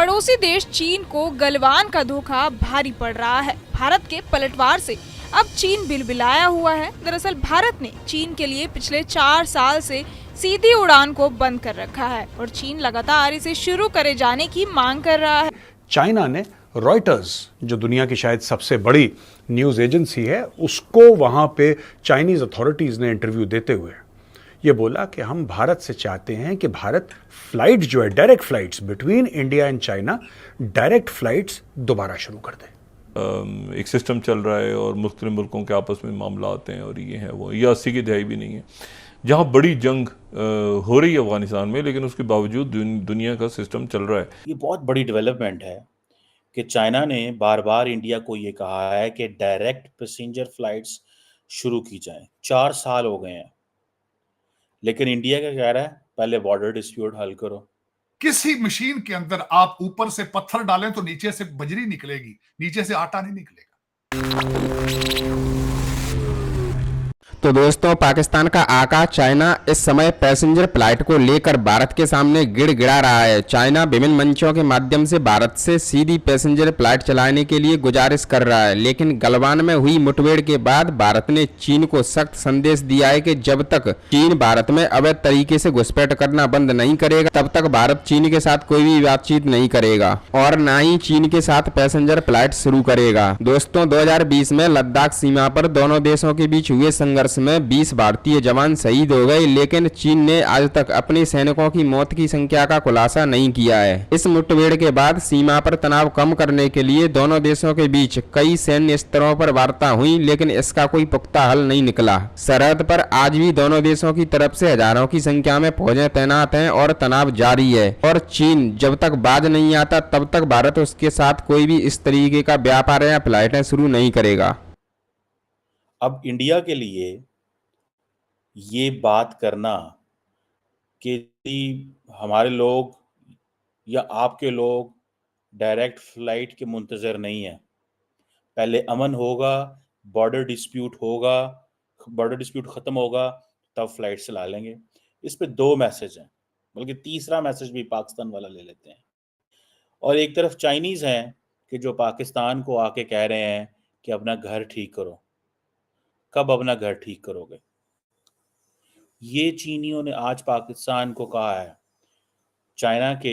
पड़ोसी देश चीन को गलवान का धोखा भारी पड़ रहा है। भारत के पलटवार से अब चीन बिलबिलाया हुआ है। दरअसल भारत ने चीन के लिए पिछले 4 साल से सीधी उड़ान को बंद कर रखा है और चीन लगातार इसे शुरू करे जाने की मांग कर रहा है। चाइना ने रॉयटर्स, जो दुनिया की शायद सबसे बड़ी न्यूज एजेंसी है, उसको वहां पे चाइनीज अथॉरिटीज ने इंटरव्यू देते हुए ये बोला कि हम भारत से चाहते हैं कि भारत फ्लाइट जो है, direct flights between India and China, direct flights दोबारा शुरू कर दें। एक सिस्टम चल रहा है और मुख्तलिफ मुल्कों के आपस में मामला आते हैं और ये है वो, ये 80 की दहाई भी नहीं है जहाँ बड़ी जंग हो रही है अफगानिस्तान में, लेकिन उसके बावजूद दुनिया का सिस्टम चल रहा है। ये बहुत बड़ी डेवलपमेंट है कि चाइना ने बार बार इंडिया को ये कहा है कि डायरेक्ट पैसेंजर फ्लाइट्स शुरू की जाएं। 4 साल हो गए हैं, लेकिन इंडिया क्या कह रहा है, पहले बॉर्डर डिस्प्यूट हल करो। किसी मशीन के अंदर आप ऊपर से पत्थर डालें तो नीचे से बजरी निकलेगी, नीचे से आटा नहीं निकलेगा। तो दोस्तों, पाकिस्तान का आका चाइना इस समय पैसेंजर फ्लाइट को लेकर भारत के सामने गिड़गिड़ा रहा है। चाइना विभिन्न मंचों के माध्यम से भारत से सीधी पैसेंजर फ्लाइट चलाने के लिए गुजारिश कर रहा है, लेकिन गलवान में हुई मुठभेड़ के बाद भारत ने चीन को सख्त संदेश दिया है कि जब तक चीन भारत में अवैध तरीके से घुसपैठ करना बंद नहीं करेगा, तब तक भारत चीन के साथ कोई भी बातचीत नहीं करेगा और न ही चीन के साथ पैसेंजर फ्लाइट शुरू करेगा। दोस्तों, 2020 में लद्दाख सीमा पर दोनों देशों के बीच हुए संघर्ष में 20 भारतीय जवान शहीद हो गए, लेकिन चीन ने आज तक अपने सैनिकों की मौत की संख्या का खुलासा नहीं किया है। इस मुठभेड़ के बाद सीमा पर तनाव कम करने के लिए दोनों देशों के बीच कई सैन्य स्तरों पर वार्ता हुई, लेकिन इसका कोई पुख्ता हल नहीं निकला। सरहद पर आज भी दोनों देशों की तरफ से हजारों की संख्या में फौजें तैनात हैं और तनाव जारी है, और चीन जब तक बाज नहीं आता तब तक भारत उसके साथ कोई भी इस तरीके का व्यापार या फ्लाइटें शुरू नहीं करेगा। अब इंडिया के लिए ये बात करना कि हमारे लोग या आपके लोग डायरेक्ट फ्लाइट के मुंतजर नहीं है, पहले अमन होगा, बॉर्डर डिस्प्यूट होगा, बॉर्डर डिस्प्यूट खत्म होगा, तब फ्लाइट चला लेंगे। इस पे 2 मैसेज हैं, बल्कि तीसरा मैसेज भी पाकिस्तान वाला ले लेते हैं। और एक तरफ चाइनीज हैं कि जो पाकिस्तान को आके कह रहे हैं कि अपना घर ठीक करो। कब अपना घर ठीक करोगे? ये चीनियों ने आज पाकिस्तान को कहा है। चाइना के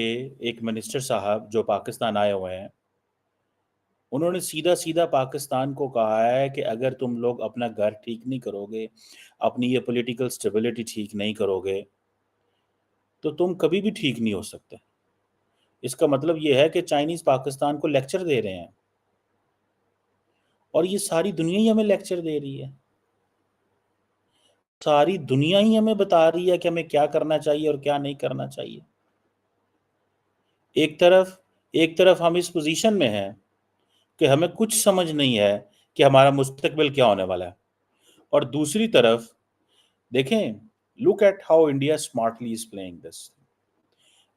एक मिनिस्टर साहब जो पाकिस्तान आए हुए हैं, उन्होंने सीधा सीधा पाकिस्तान को कहा है कि अगर तुम लोग अपना घर ठीक नहीं करोगे, अपनी ये पॉलिटिकल स्टेबिलिटी ठीक नहीं करोगे, तो तुम कभी भी ठीक नहीं हो सकते। इसका मतलब ये है कि चाइनीज पाकिस्तान को लेक्चर दे रहे हैं, और ये सारी दुनिया ही हमें लेक्चर दे रही है। सारी दुनिया ही हमें बता रही है कि हमें क्या करना चाहिए और क्या नहीं करना चाहिए। एक तरफ हम इस पोजीशन में हैं कि हमें कुछ समझ नहीं है कि हमारा मुस्तकबिल क्या होने वाला है, और दूसरी तरफ देखें, look at how India smartly is playing this.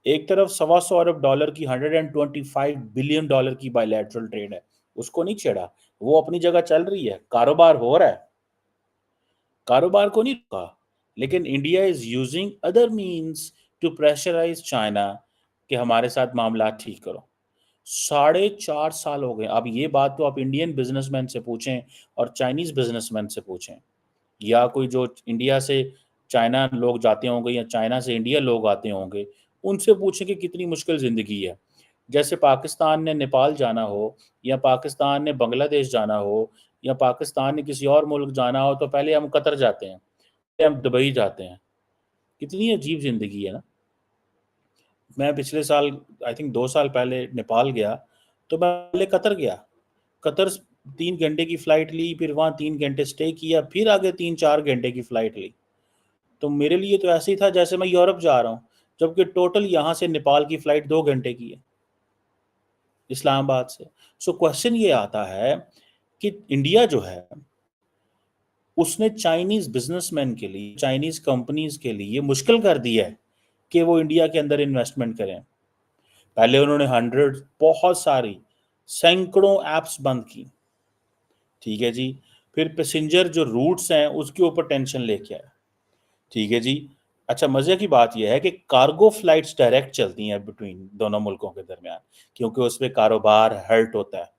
एक तरफ $125 अरब की $125 बिलियन की बायलैटरल ट्रेड है, उसको नहीं छेड़ा, वो अपनी जगह चल रही है, कारोबार हो रहा है, कारोबार को नहीं रुका। लेकिन India is using other means to pressurise China कि हमारे साथ मामला ठीक करो। 4.5 साल हो गए। अब ये बात तो आप इंडियन बिजनेसमैन से पूछें और चाइनीज बिजनेसमैन से पूछें, या कोई जो इंडिया से चाइना लोग जाते होंगे या चाइना से इंडिया लोग आते होंगे, उनसे पूछें कि कितनी मुश्किल ज़िंदगी है। जैसे पाकिस्तान ने नेपाल जाना हो, या पाकिस्तान ने बांग्लादेश जाना हो, या पाकिस्तान ने किसी और मुल्क जाना हो, तो पहले हम कतर जाते हैं, पहले हम दुबई जाते हैं। कितनी अजीब ज़िंदगी है ना। मैं पिछले साल, आई थिंक 2 साल पहले नेपाल गया, तो मैं पहले कतर गया। कतर 3 घंटे की फ़्लाइट ली, फिर वहाँ 3 घंटे स्टे किया, फिर आगे 3-4 घंटे की फ़्लाइट ली। तो मेरे लिए तो ऐसे ही था जैसे मैं यूरोप जा रहा हूँ, जबकि टोटल यहाँ से नेपाल की फ़्लाइट 2 घंटे की है, इस्लामाबाद से। सो क्वेश्चन ये आता है कि इंडिया जो है, उसने चाइनीज़ बिजनेसमैन के लिए, चाइनीज़ कंपनीज़ के लिए मुश्किल कर दिया है कि वो इंडिया के अंदर इन्वेस्टमेंट करें। पहले उन्होंने बहुत सारी सैकड़ों ऐप्स बंद की, ठीक है जी। फिर पैसेंजर जो रूट्स हैं उसके ऊपर टेंशन लेके आया, ठीक है जी। अच्छा, मजे की बात यह है कि कार्गो फ्लाइट्स डायरेक्ट चलती हैं बिटवीन दोनों मुल्कों के दरमियान, क्योंकि उसमें कारोबार हर्ट होता है।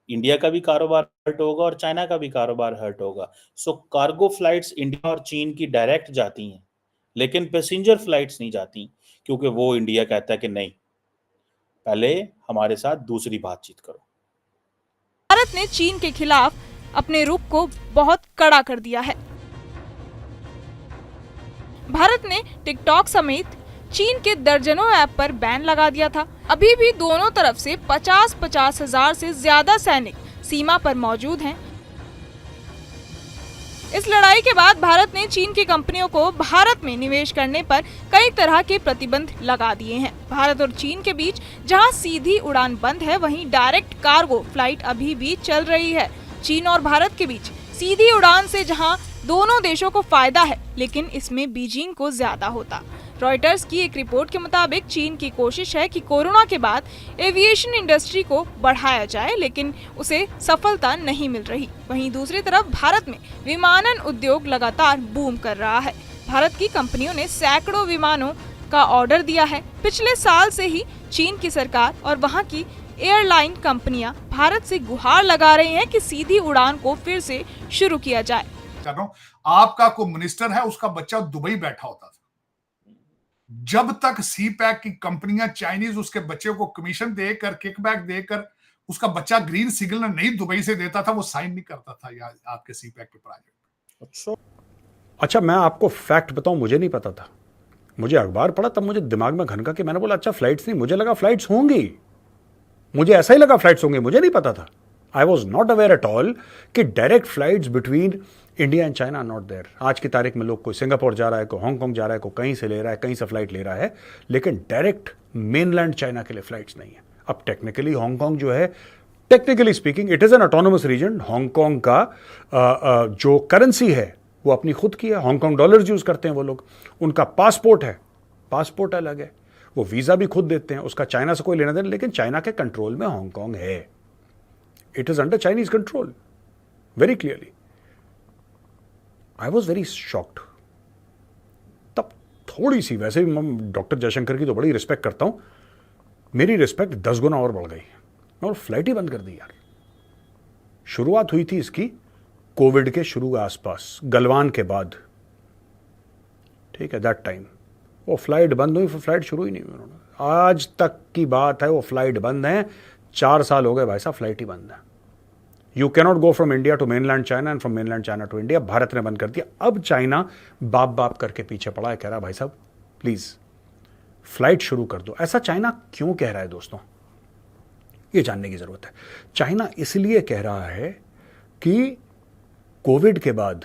इंडिया का भी कारोबार हर्ट होगा और चाइना का भी कारोबार हर्ट होगा। सो कार्गो फ्लाइट्स इंडिया और चीन की डायरेक्ट जाती हैं, लेकिन पैसेंजर फ्लाइट्स नहीं जाती, क्योंकि वो इंडिया कहता है कि नहीं, पहले हमारे साथ दूसरी बातचीत करो। भारत ने चीन के खिलाफ अपने रुख को बहुत कड़ा कर दिया है। भारत ने टिकटॉक समेत चीन के दर्जनों ऐप पर बैन लगा दिया था। अभी भी दोनों तरफ से 50-50 हजार से ज्यादा सैनिक सीमा पर मौजूद हैं। इस लड़ाई के बाद भारत ने चीन की कंपनियों को भारत में निवेश करने पर कई तरह के प्रतिबंध लगा दिए हैं। भारत और चीन के बीच जहां सीधी उड़ान बंद है, वहीं डायरेक्ट कार्गो फ्लाइट अभी भी चल रही है। चीन और भारत के बीच सीधी उड़ान से जहां दोनों देशों को फायदा है, लेकिन इसमें बीजिंग को ज्यादा होता। रॉयटर्स की एक रिपोर्ट के मुताबिक चीन की कोशिश है कि कोरोना के बाद एविएशन इंडस्ट्री को बढ़ाया जाए, लेकिन उसे सफलता नहीं मिल रही। वहीं दूसरी तरफ भारत में विमानन उद्योग लगातार बूम कर रहा है। भारत की कंपनियों ने सैकड़ों विमानों का ऑर्डर दिया है। पिछले साल से ही चीन की सरकार और वहाँ की एयरलाइन कंपनियां भारत से गुहार लगा रही हैं कि सीधी उड़ान को फिर से शुरू किया जाए। कर रहा हूं, आपका कोई मिनिस्टर है, उसका बच्चा दुबई बैठा होता था। जब तक सी पैक की कंपनियां चाइनीज उसके बच्चे को कमीशन देकर, किकबैक देकर उसका बच्चा ग्रीन सिग्नल नहीं दुबई से देता था, वो साइन नहीं करता था या आपके सी पैक के प्रोजेक्ट। अच्छा, मैं आपको फैक्ट बताऊं, मुझे नहीं पता था। मुझे अखबार पढ़ा तब मुझे दिमाग में घनका कि मैंने बोला अच्छा फ्लाइट्स नहीं, मुझे लगा फ्लाइट्स होंगी, मुझे ऐसा ही लगा फ्लाइट्स होंगी, मुझे नहीं पता था। I was not aware at all कि direct flights between India and China not there. आज की तारीख में लोग कोई सिंगापुर जा रहा है, कोई हांगकांग जा रहा है, कोई कहीं से ले रहा है, कहीं से फ्लाइट ले रहा है, लेकिन डायरेक्ट मेनलैंड चाइना के लिए फ्लाइट्स नहीं है। अब टेक्निकली हांगकांग जो है, technically speaking it is an autonomous region. Hong Kong का जो करेंसी है वो अपनी खुद की है, हांगकांग डॉलर्स यूज करते हैं वो लोग। उनका पासपोर्ट है, पासपोर्ट अलग है, वो वीजा भी खुद देते हैं, उसका चाइना से कोई लेना देना, लेकिन चाइना के कंट्रोल में हांगकांग है। It is under Chinese control very clearly. I was very shocked. तब थोड़ी सी, वैसे भी मैं डॉक्टर जयशंकर की तो बड़ी रिस्पेक्ट करता हूं, मेरी रिस्पेक्ट 10 गुना और बढ़ गई। मैं फ्लाइट ही बंद कर दी यार। शुरुआत हुई थी इसकी कोविड के शुरू के आसपास, गलवान के बाद, ठीक है, दैट टाइम वो फ्लाइट बंद हुई, फिर फ्लाइट शुरू ही नहीं हुई। आज तक की बात है वो फ्लाइट बंद है। 4 साल हो गए भाई साहब, फ्लाइट ही बंद है। You cannot go from India to mainland China and from mainland China to India. Bharat ने बंद कर दिया। अब चाइना बाप बाप करके पीछे पड़ा है, कह रहा है भाई साहब प्लीज फ्लाइट शुरू कर दो। ऐसा चाइना क्यों कह रहा है दोस्तों, ये जानने की जरूरत है। चाइना इसलिए कह रहा है कि कोविड के बाद